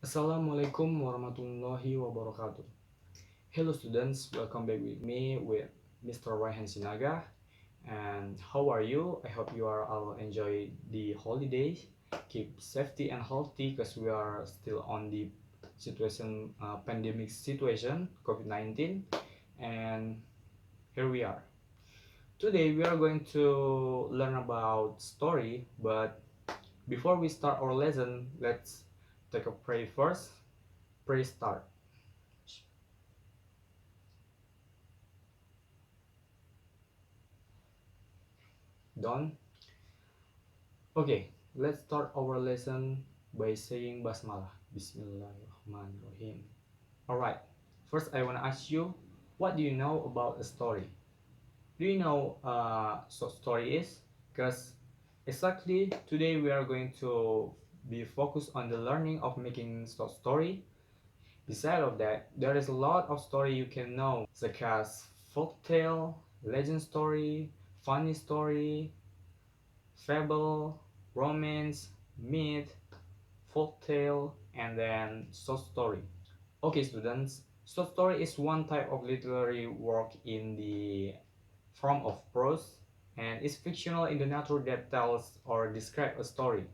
Assalamualaikum warahmatullahi wabarakatuh. Hello students, welcome back with me with Mr. Raihan Sinaga. And how are you? I hope you are all enjoy the holidays. Keep safety and healthy because we are still on the pandemic situation, COVID-19. And here we are. Today we are going to learn about story, but before we start our lesson, let's take a pray first. Pray start. Done. Okay, let's start our lesson by saying basmalah. Bismillahirrahmanirrahim. Alright, first I want to ask you, what do you know about a story? Do you know what story is? Because exactly today we are going to be focused on the learning of making short story. Beside of that, there is a lot of story you can know, such as folktale, legend story, funny story, fable, romance, myth, folktale, and then short story. Okay, students, short story is one type of literary work in the form of prose and is fictional in the nature that tells or describes a story.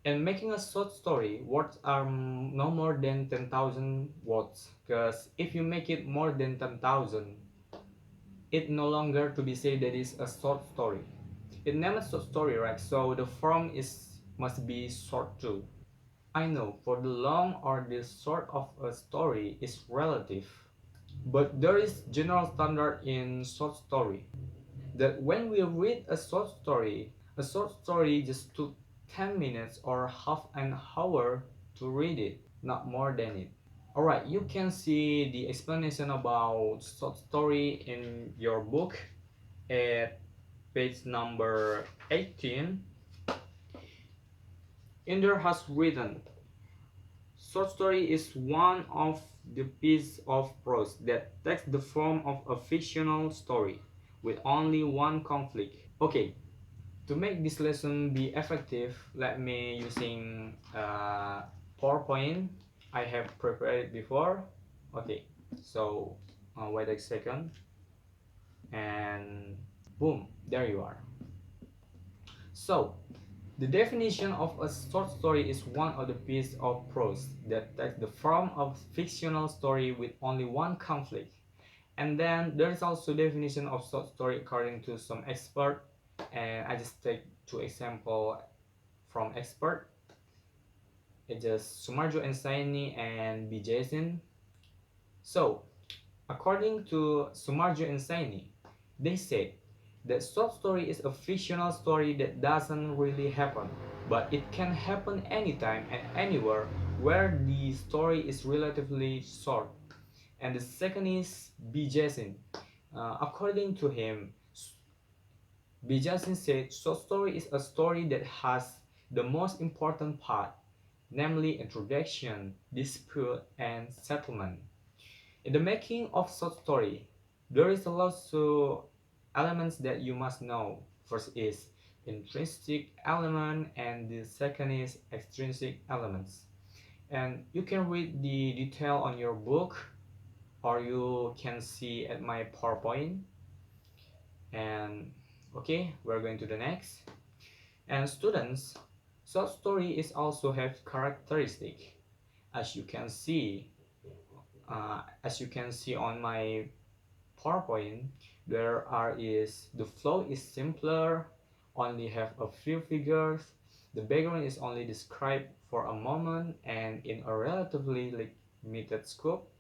And making a short story, words are no more than 10,000 words, because if you make it more than 10,000, it no longer to be said that is a short story. It named short story, right? So the form is must be short too. I know for the long or the short of a story is relative, but there is general standard in short story that when we read a short story just took 10 minutes or half an hour to read it, not more than it. Alright, you can see the explanation about short story in your book at page number 18. In there has written, short story is one of the piece of prose that takes the form of a fictional story with only one conflict. Okay, to make this lesson be effective, let me using PowerPoint. I have prepared it before. Okay, so wait a second, and boom, there you are. So the definition of a short story is one of the piece of prose that takes the form of fictional story with only one conflict. And then there is also definition of short story according to some expert, and I just take two example from expert. It's just Sumarjo and Saini and B. Jason. So according to Sumarjo and Saini, they said that short story is a fictional story that doesn't really happen, but it can happen anytime and anywhere where the story is relatively short. And the second is B. Jason. According to him, B. Jason said short story is a story that has the most important part, namely introduction, dispute, and settlement. In the making of short story, there is a lot of elements that you must know. First is intrinsic element and the second is extrinsic elements. And you can read the detail on your book or you can see at my PowerPoint. And okay, we're going to the next. And students, short story is also have characteristic. As you can see, on my PowerPoint, the flow is simpler, only have a few figures, the background is only described for a moment and in a relatively limited scope,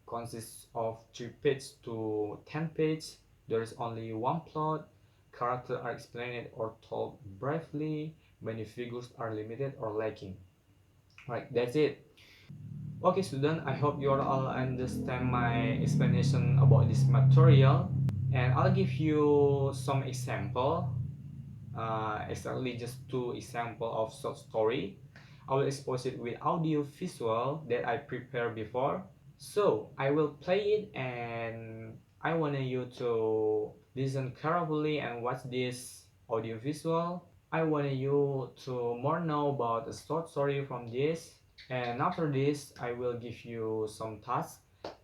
consists of 3 pages to 10 pages, there is only one plot, characters are explained or told briefly, many figures are limited or lacking. Right, that's it. Okay student, I hope you all understand my explanation about this material, and I'll give you some example, exactly just 2 example of short story. I will expose it with audio visual that I prepared before. So I will play it and I want you to listen carefully and watch this audio visual. I want you to more know about the short story from this. And after this, I will give you some tasks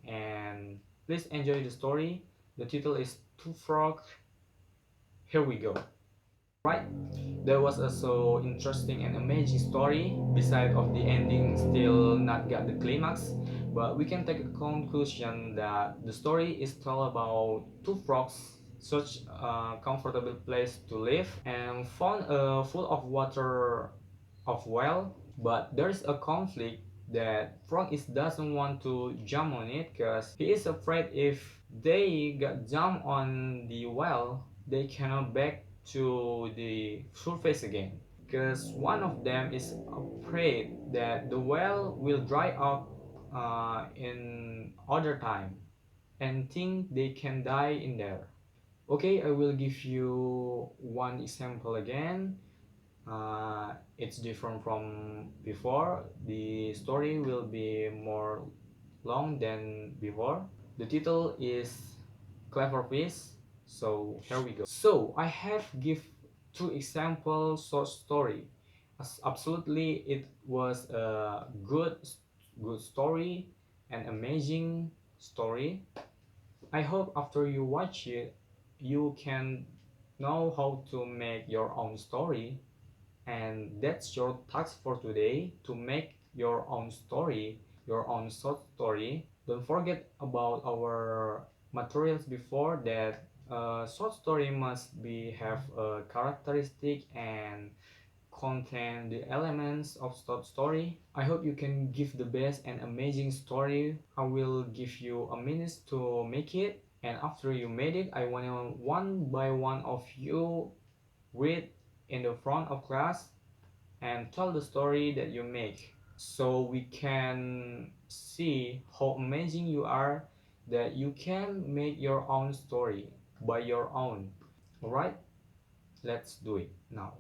and please enjoy the story. The title is Two Frog. Here we go. Right, there was also interesting and amazing story. Beside of the ending, still not got the climax, but we can take a conclusion that the story is told about two frogs search a comfortable place to live and found a full of water of well, but there is a conflict that frog is doesn't want to jump on it because he is afraid if they got jump on the well they cannot back to the surface again because one of them is afraid that the well will dry up in other time and think they can die in there. Okay, I will give you one example again. It's different from before. The story will be more long than before. The title is Clever Piece. So here we go. So I have give two example short story. Absolutely, it was a good story, an amazing story. I hope after you watch it, you can know how to make your own story, and that's your task for today to make your own story, your own short story. Don't forget about our materials before that. Short story must be have a characteristic and contain the elements of short story. I hope you can give the best and amazing story. I will give you a minute to make it, and after you made it, I want one by one of you read in the front of class and tell the story that you make so we can see how amazing you are that you can make your own story by your own. Alright, let's do it now.